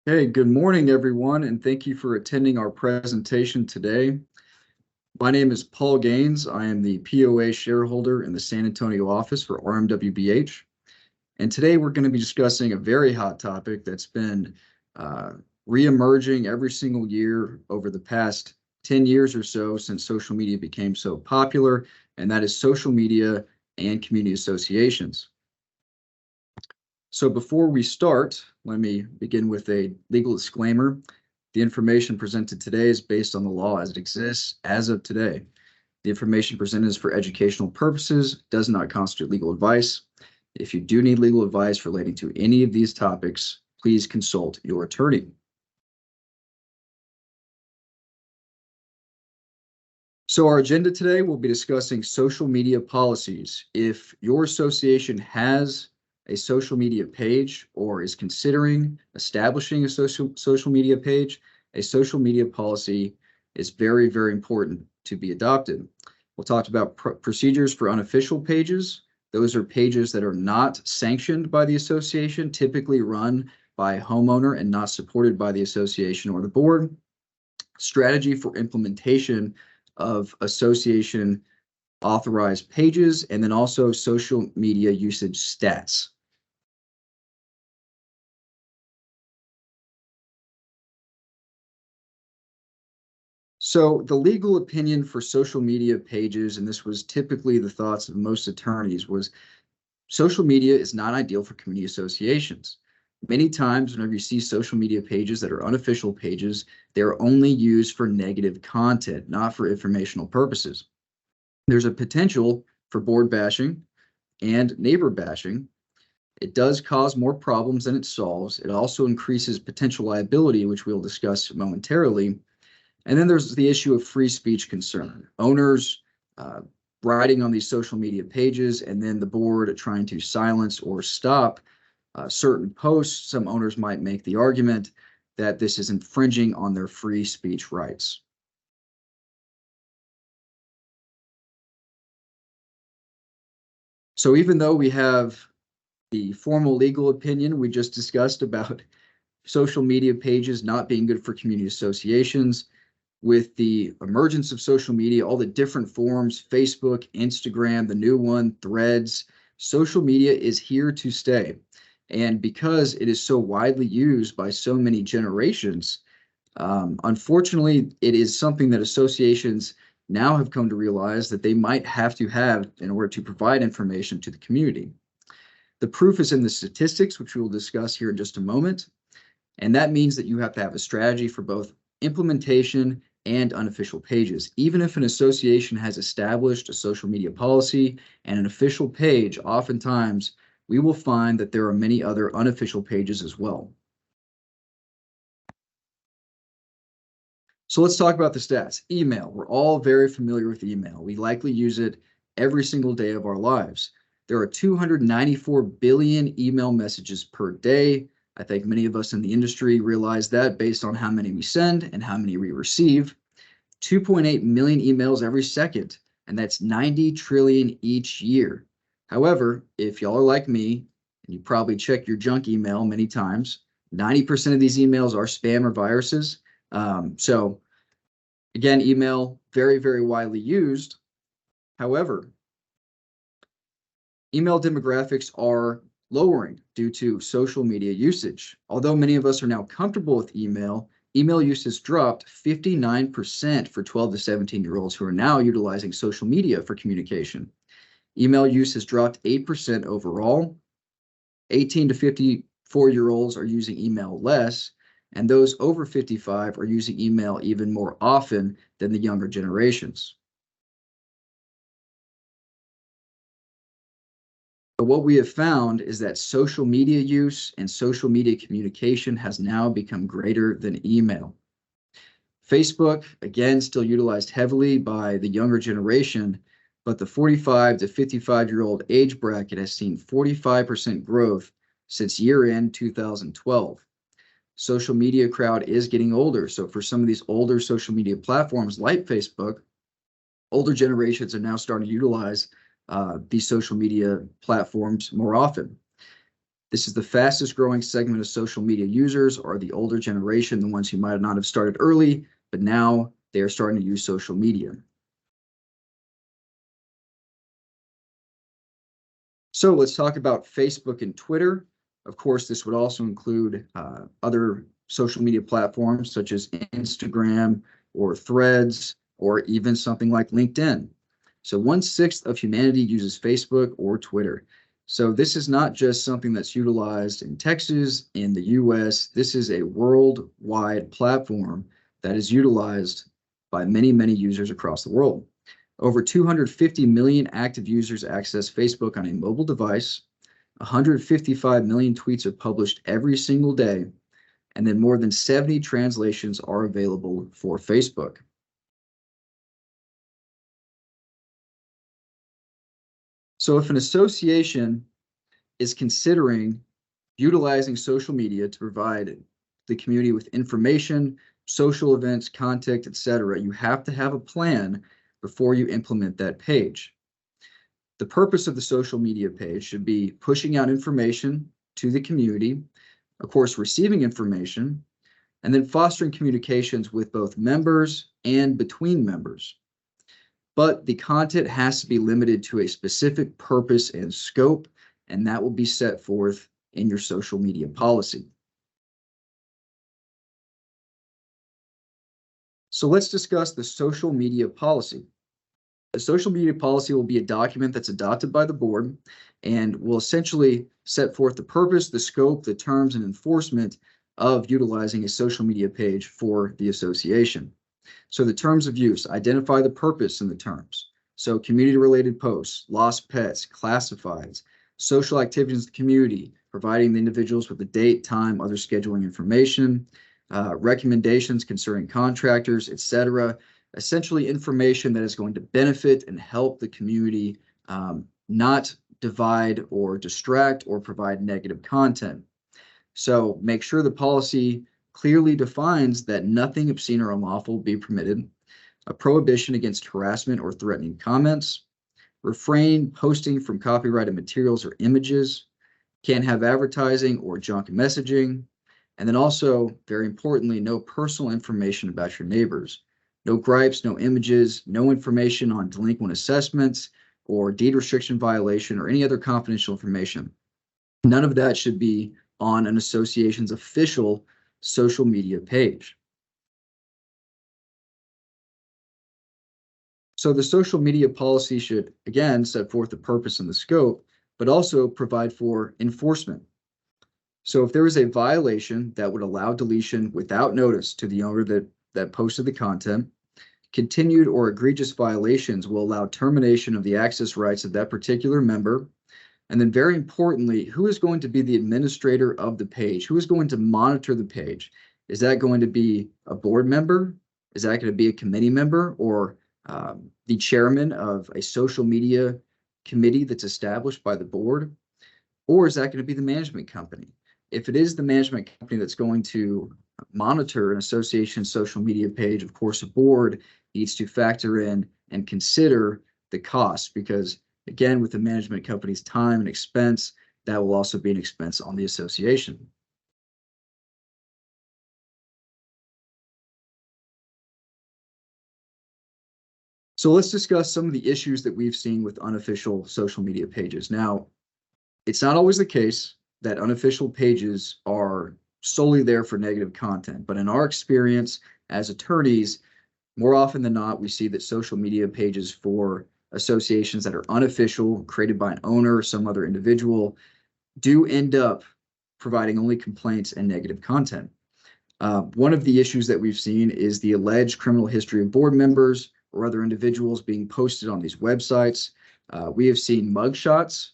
Hey, good morning, everyone, and thank you for attending our presentation today. My name is Paul Gaines. I am the POA shareholder in the San Antonio office for RMWBH. And today we're going to be discussing a very hot topic that's been reemerging every single year over the past 10 years or so since social media became so popular, and that is social media and community associations. So before we start, let me begin with a legal disclaimer. The information presented today is based on the law as it exists as of today. The information presented is for educational purposes, does not constitute legal advice. If you do need legal advice relating to any of these topics, please consult your attorney. So our agenda today will be discussing social media policies. If your association has a social media page or is considering establishing a social media page, a social media policy is very, very important to be adopted. We'll talk about procedures for unofficial pages. Those are pages that are not sanctioned by the association, typically run by a homeowner and not supported by the association or the board. Strategy for implementation of association authorized pages, and then also social media usage stats. So the legal opinion for social media pages, and this was typically the thoughts of most attorneys, was social media is not ideal for community associations. Many times whenever you see social media pages that are unofficial pages, they're only used for negative content, not for informational purposes. There's a potential for board bashing and neighbor bashing. It does cause more problems than it solves. It also increases potential liability, which we'll discuss momentarily. And then there's the issue of free speech concern. Owners writing on these social media pages, and then the board trying to silence or stop certain posts. Some owners might make the argument that this is infringing on their free speech rights. So even though we have the formal legal opinion we just discussed about social media pages not being good for community associations, with the emergence of social media, all the different forms, Facebook, Instagram, the new one, Threads, social media is here to stay. And because it is so widely used by so many generations, unfortunately, it is something that associations now have come to realize that they might have to have in order to provide information to the community. The proof is in the statistics, which we will discuss here in just a moment. And that means that you have to have a strategy for both implementation and unofficial pages. Even if an association has established a social media policy and an official page, oftentimes we will find that there are many other unofficial pages as well. So let's talk about the stats. Email. We're all very familiar with email. We likely use it every single day of our lives. There are 294 billion email messages per day. I think many of us in the industry realize that based on how many we send and how many we receive. 2.8 million emails every second, and that's 90 trillion each year. However, if y'all are like me, and you probably check your junk email many times, 90% of these emails are spam or viruses. So again, email, very, very widely used. However, email demographics are lowering due to social media usage. Although many of us are now comfortable with email use has dropped 59% for 12 to 17-year-olds who are now utilizing social media for communication. Email use has dropped 8% overall. 18 to 54-year-olds are using email less, and those over 55 are using email even more often than the younger generations. But what we have found is that social media use and social media communication has now become greater than email. Facebook, again, still utilized heavily by the younger generation, but the 45 to 55-year-old age bracket has seen 45% growth since year-end 2012. Social media crowd is getting older. So for some of these older social media platforms like Facebook, older generations are now starting to utilize these social media platforms more often. This is the fastest growing segment of social media users are the older generation, the ones who might not have started early, but now they are starting to use social media. So let's talk about Facebook and Twitter. Of course, this would also include other social media platforms such as Instagram or Threads, or even something like LinkedIn. So 1/6 of humanity uses Facebook or Twitter. So this is not just something that's utilized in Texas, in the US. This is a worldwide platform that is utilized by many, many users across the world. Over 250 million active users access Facebook on a mobile device. 155 million tweets are published every single day, and then more than 70 translations are available for Facebook. So if an association is considering utilizing social media to provide the community with information, social events, content, etc., you have to have a plan before you implement that page. The purpose of the social media page should be pushing out information to the community, of course, receiving information, and then fostering communications with both members and between members. But the content has to be limited to a specific purpose and scope, and that will be set forth in your social media policy. So let's discuss the social media policy. The social media policy will be a document that's adopted by the board and will essentially set forth the purpose, the scope, the terms, and enforcement of utilizing a social media page for the association. So the terms of use, identify the purpose in the terms. So community-related posts, lost pets, classifieds, social activities in the community, providing the individuals with the date, time, other scheduling information, recommendations concerning contractors, etc. Essentially information that is going to benefit and help the community, not divide or distract or provide negative content. So make sure the policy clearly defines that nothing obscene or unlawful will be permitted, a prohibition against harassment or threatening comments, refrain posting from copyrighted materials or images, can't have advertising or junk messaging, and then also, very importantly, no personal information about your neighbors. No gripes, no images, no information on delinquent assessments or deed restriction violation or any other confidential information. None of that should be on an association's official social media page. So the social media policy should, again, set forth the purpose and the scope, but also provide for enforcement. So if there is a violation that would allow deletion without notice to the owner that posted the content, continued or egregious violations will allow termination of the access rights of that particular member. And then very importantly, who is going to be the administrator of the page? Who is going to monitor the page? Is that going to be a board member? Is that going to be a committee member or the chairman of a social media committee that's established by the board? Or is that going to be the management company? If it is the management company that's going to monitor an association's social media page, of course, a board needs to factor in and consider the cost because, again, with the management company's time and expense, that will also be an expense on the association. So let's discuss some of the issues that we've seen with unofficial social media pages. Now, it's not always the case that unofficial pages are solely there for negative content, but in our experience as attorneys, more often than not, we see that social media pages for associations that are unofficial, created by an owner or some other individual, do end up providing only complaints and negative content. One of the issues that we've seen is the alleged criminal history of board members or other individuals being posted on these websites. We have seen mugshots.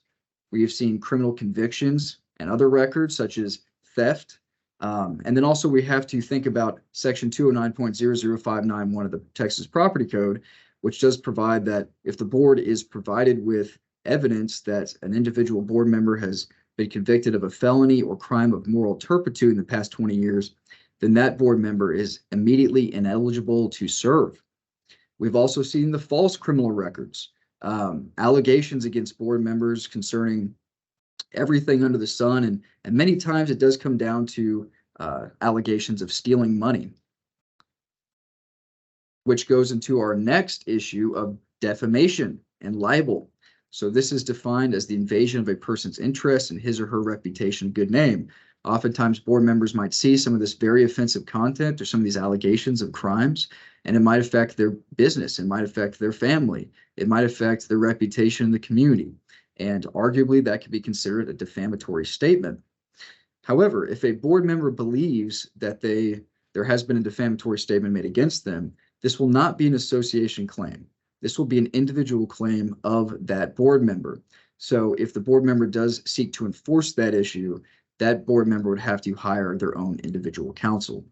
We have seen criminal convictions and other records such as theft. And then also we have to think about section 209.00591 of the Texas Property Code, which does provide that if the board is provided with evidence that an individual board member has been convicted of a felony or crime of moral turpitude in the past 20 years, then that board member is immediately ineligible to serve. We've also seen the false criminal records, allegations against board members concerning everything under the sun. And many times it does come down to allegations of stealing money, which goes into our next issue of defamation and libel. So this is defined as the invasion of a person's interest in his or her reputation, good name. Oftentimes board members might see some of this very offensive content or some of these allegations of crimes, and it might affect their business, it might affect their family, it might affect their reputation in the community. And arguably that could be considered a defamatory statement. However, if a board member believes that there has been a defamatory statement made against them, this will not be an association claim. This will be an individual claim of that board member. So if the board member does seek to enforce that issue, that board member would have to hire their own individual counsel.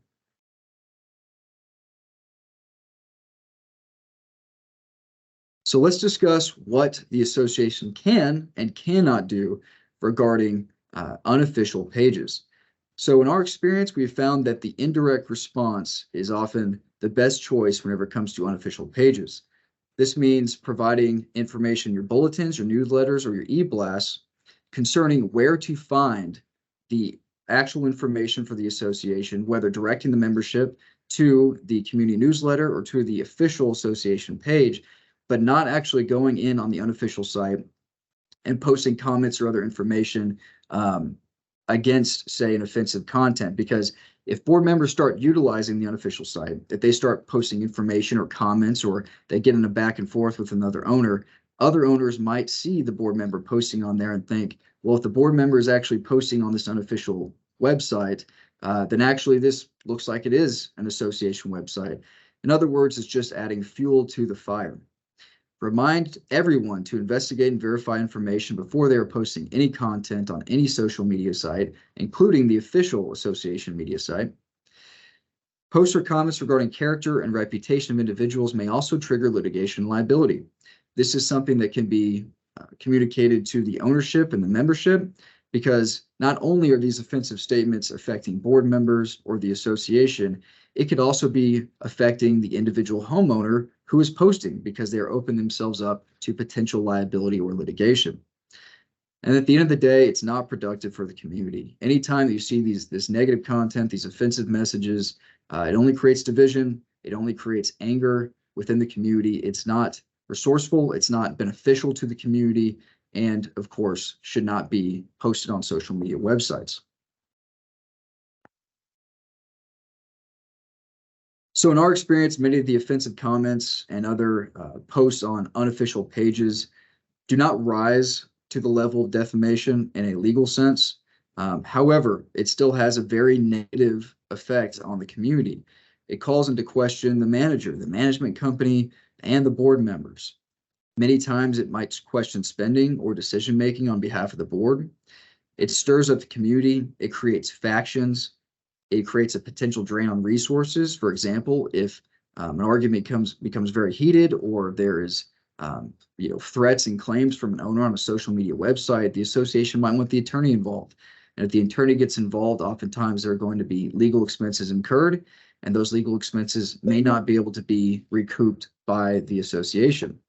So let's discuss what the association can and cannot do regarding unofficial pages. So in our experience, we've found that the indirect response is often the best choice whenever it comes to unofficial pages. This means providing information in your bulletins, your newsletters, or your e-blasts concerning where to find the actual information for the association, whether directing the membership to the community newsletter or to the official association page, but not actually going in on the unofficial site and posting comments or other information against, say, an offensive content. Because if board members start utilizing the unofficial site, if they start posting information or comments, or they get in a back and forth with another owner, other owners might see the board member posting on there and think, well, if the board member is actually posting on this unofficial website, then actually this looks like it is an association website. In other words, it's just adding fuel to the fire. Remind everyone to investigate and verify information before they are posting any content on any social media site, including the official association media site. Posts or comments regarding character and reputation of individuals may also trigger litigation liability. This is something that can be communicated to the ownership and the membership, because not only are these offensive statements affecting board members or the association, it could also be affecting the individual homeowner who is posting, because they are opening themselves up to potential liability or litigation. And at the end of the day, it's not productive for the community. Anytime that you see this negative content, these offensive messages, it only creates division. It only creates anger within the community. It's not resourceful. It's not beneficial to the community. And of course, should not be posted on social media websites. So in our experience, many of the offensive comments and other posts on unofficial pages do not rise to the level of defamation in a legal sense. However, it still has a very negative effect on the community. It calls into question the manager, the management company, and the board members. Many times it might question spending or decision-making on behalf of the board. It stirs up the community. It creates factions. It creates a potential drain on resources. For example, if an argument becomes very heated, or there is threats and claims from an owner on a social media website, the association might want the attorney involved. And if the attorney gets involved, oftentimes there are going to be legal expenses incurred, and those legal expenses may not be able to be recouped by the association.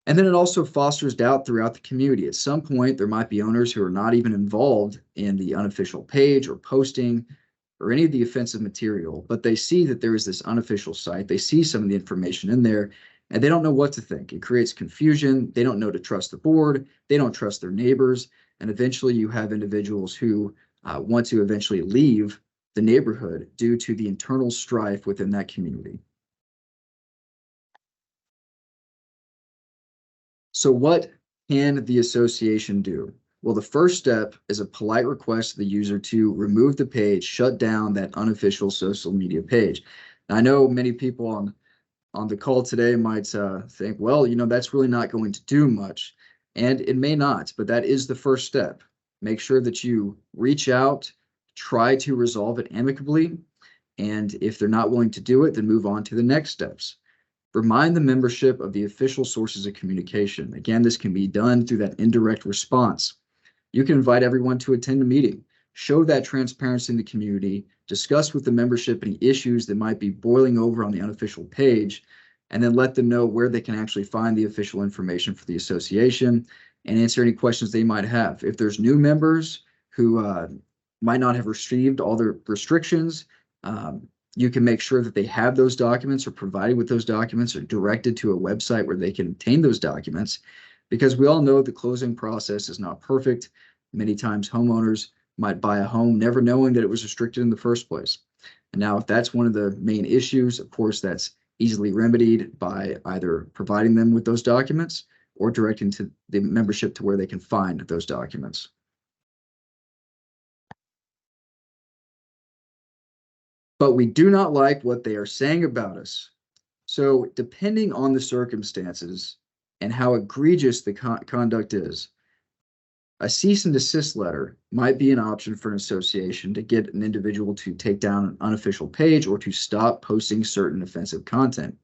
And then it also fosters doubt throughout the community. At some point, there might be owners who are not even involved in the unofficial page or posting or any of the offensive material, but they see that there is this unofficial site. They see some of the information in there, and they don't know what to think. It creates confusion. They don't know to trust the board. They don't trust their neighbors. And eventually you have individuals who want to eventually leave the neighborhood due to the internal strife within that community. So what can the association do? Well, the first step is a polite request to the user to remove the page, shut down that unofficial social media page. Now, I know many people on the call today might think, well, that's really not going to do much. And it may not, but that is the first step. Make sure that you reach out, try to resolve it amicably. And if they're not willing to do it, then move on to the next steps. Remind the membership of the official sources of communication. Again, this can be done through that indirect response. You can invite everyone to attend a meeting, show that transparency in the community, discuss with the membership any issues that might be boiling over on the unofficial page, and then let them know where they can actually find the official information for the association. and answer any questions they might have. If there's new members who might not have received all their restrictions, you can make sure that they have those documents or provided with those documents or directed to a website where they can obtain those documents, because we all know the closing process is not perfect. Many times homeowners might buy a home never knowing that it was restricted in the first place. And now if that's one of the main issues, of course, that's easily remedied by either providing them with those documents or directing to the membership to where they can find those documents. But we do not like what they are saying about us. So depending on the circumstances and how egregious the conduct is, a cease and desist letter might be an option for an association to get an individual to take down an unofficial page or to stop posting certain offensive content.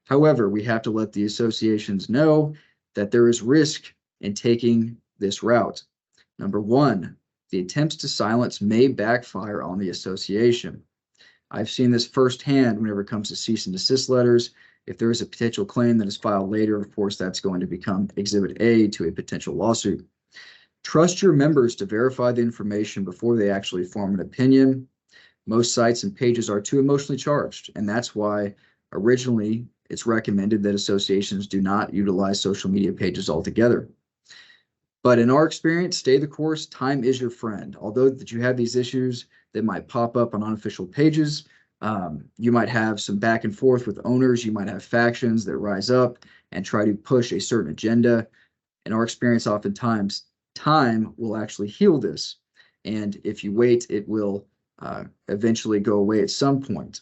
However, we have to let the associations know that there is risk in taking this route. Number one, the attempts to silence may backfire on the association. I've seen this firsthand whenever it comes to cease and desist letters. If there is a potential claim that is filed later, of course, that's going to become Exhibit A to a potential lawsuit. Trust your members to verify the information before they actually form an opinion. Most sites and pages are too emotionally charged, and that's why originally it's recommended that associations do not utilize social media pages altogether. But in our experience, stay the course. Time is your friend. Although that you have these issues that might pop up on unofficial pages, you might have some back and forth with owners. You might have factions that rise up and try to push a certain agenda. In our experience, oftentimes time will actually heal this. And if you wait, it will eventually go away at some point.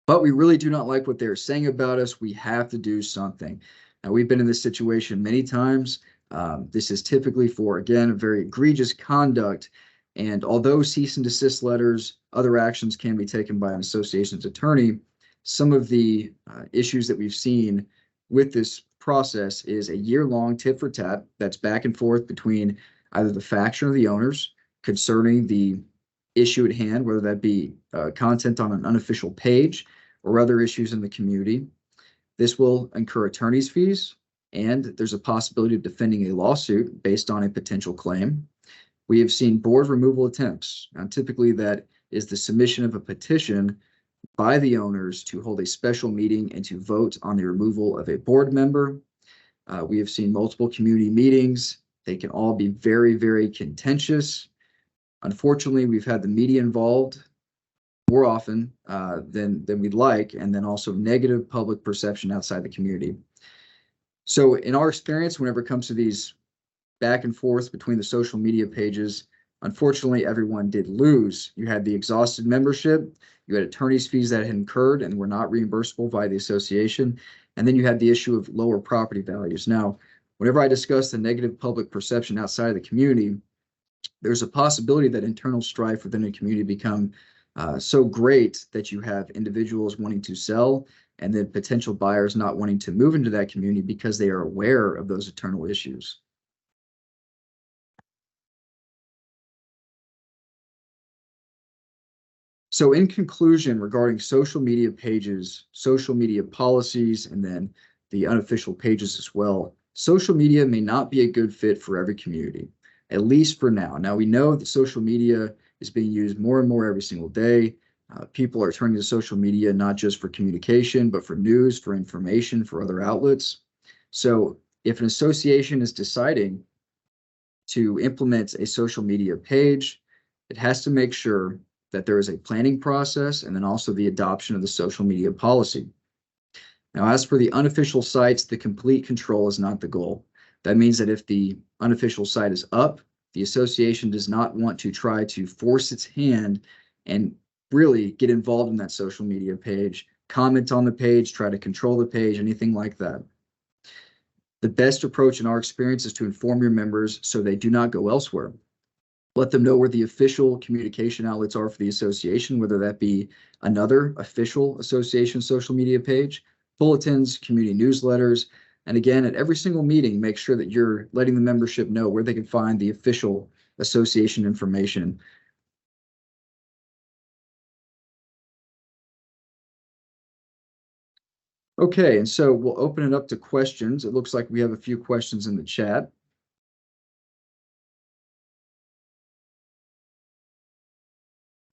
But we really do not like what they're saying about us. We have to do something. Now, we've been in this situation many times. This is typically for, again, very egregious conduct. And although cease and desist letters, other actions can be taken by an association's attorney, some of the issues that we've seen with this process is a year-long tit for tat that's back and forth between either the faction or the owners concerning the issue at hand, whether that be content on an unofficial page or other issues in the community. This will incur attorney's fees, and there's a possibility of defending a lawsuit based on a potential claim. We have seen board removal attempts, and typically that is the submission of a petition by the owners to hold a special meeting and to vote on the removal of a board member. We have seen multiple community meetings. They can all be very, very contentious. Unfortunately, we've had the media involved more often than we'd like, and then also negative public perception outside the community. So in our experience, whenever it comes to these back and forth between the social media pages, unfortunately, everyone did lose. You had the exhausted membership, you had attorney's fees that had incurred and were not reimbursable by the association, and then you had the issue of lower property values. Now, whenever I discuss the negative public perception outside of the community, there's a possibility that internal strife within a community become so great that you have individuals wanting to sell and then potential buyers not wanting to move into that community because they are aware of those internal issues. So in conclusion, regarding social media pages, social media policies, and then the unofficial pages as well, social media may not be a good fit for every community, at least for now. Now, we know that social media is being used more and more every single day. People are turning to social media not just for communication, but for news, for information, for other outlets. So if an association is deciding to implement a social media page, it has to make sure that there is a planning process and then also the adoption of the social media policy. Now, as for the unofficial sites, the complete control is not the goal. That means that if the unofficial site is up, the association does not want to try to force its hand and really get involved in that social media page, comment on the page, try to control the page, anything like that. The best approach in our experience is to inform your members so they do not go elsewhere. Let them know where the official communication outlets are for the association, whether that be another official association social media page, bulletins, community newsletters. And again, at every single meeting, make sure that you're letting the membership know where they can find the official association information. Okay, and so we'll open it up to questions. It looks like we have a few questions in the chat.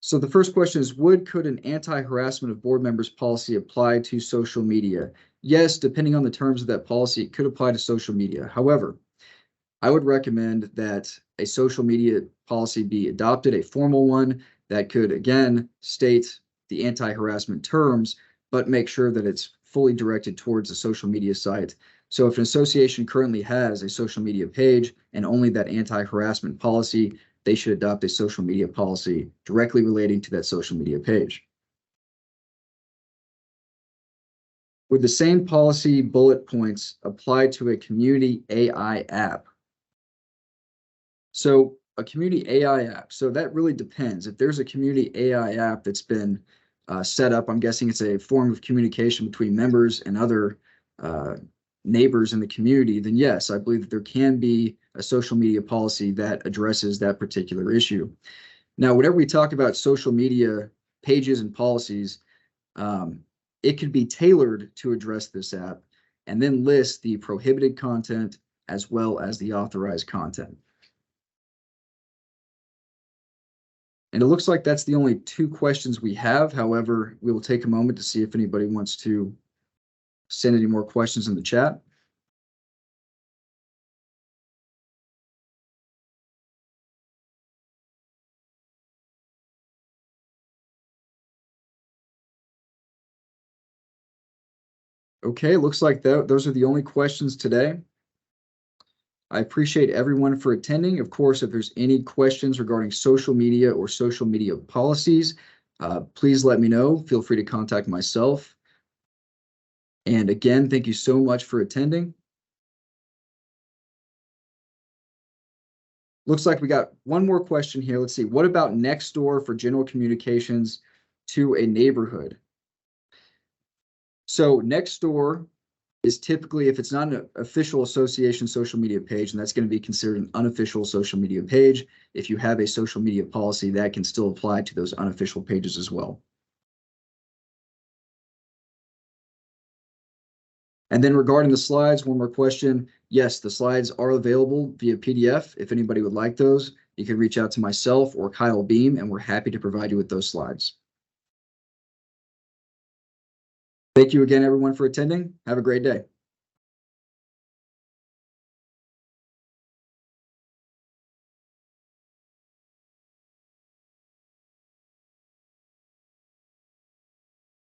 So the first question is, could an anti-harassment of board members policy apply to social media? Yes, depending on the terms of that policy, it could apply to social media. However, I would recommend that a social media policy be adopted, a formal one that could, again, state the anti-harassment terms, but make sure that it's fully directed towards a social media site. So if an association currently has a social media page and only that anti-harassment policy, they should adopt a social media policy directly relating to that social media page. Would the same policy bullet points apply to a community AI app? So a community AI app, so that really depends. If there's a community AI app that's been set up, I'm guessing it's a form of communication between members and other neighbors in the community, then yes, I believe that there can be a social media policy that addresses that particular issue. Now, whenever we talk about social media pages and policies, it could be tailored to address this app and then list the prohibited content as well as the authorized content. And it looks like that's the only two questions we have. However, we will take a moment to see if anybody wants to send any more questions in the chat. Okay, looks like those are the only questions today. I appreciate everyone for attending. Of course, if there's any questions regarding social media or social media policies, please let me know. Feel free to contact myself. And again, thank you so much for attending. Looks like we got one more question here. Let's see. What about Nextdoor for general communications to a neighborhood? So Nextdoor is typically, if it's not an official association social media page, and that's going to be considered an unofficial social media page. If you have a social media policy, that can still apply to those unofficial pages as well. And then regarding the slides, one more question. Yes, the slides are available via PDF. If anybody would like those, you can reach out to myself or Kyle Beam, and we're happy to provide you with those slides. Thank you again, everyone, for attending. Have a great day.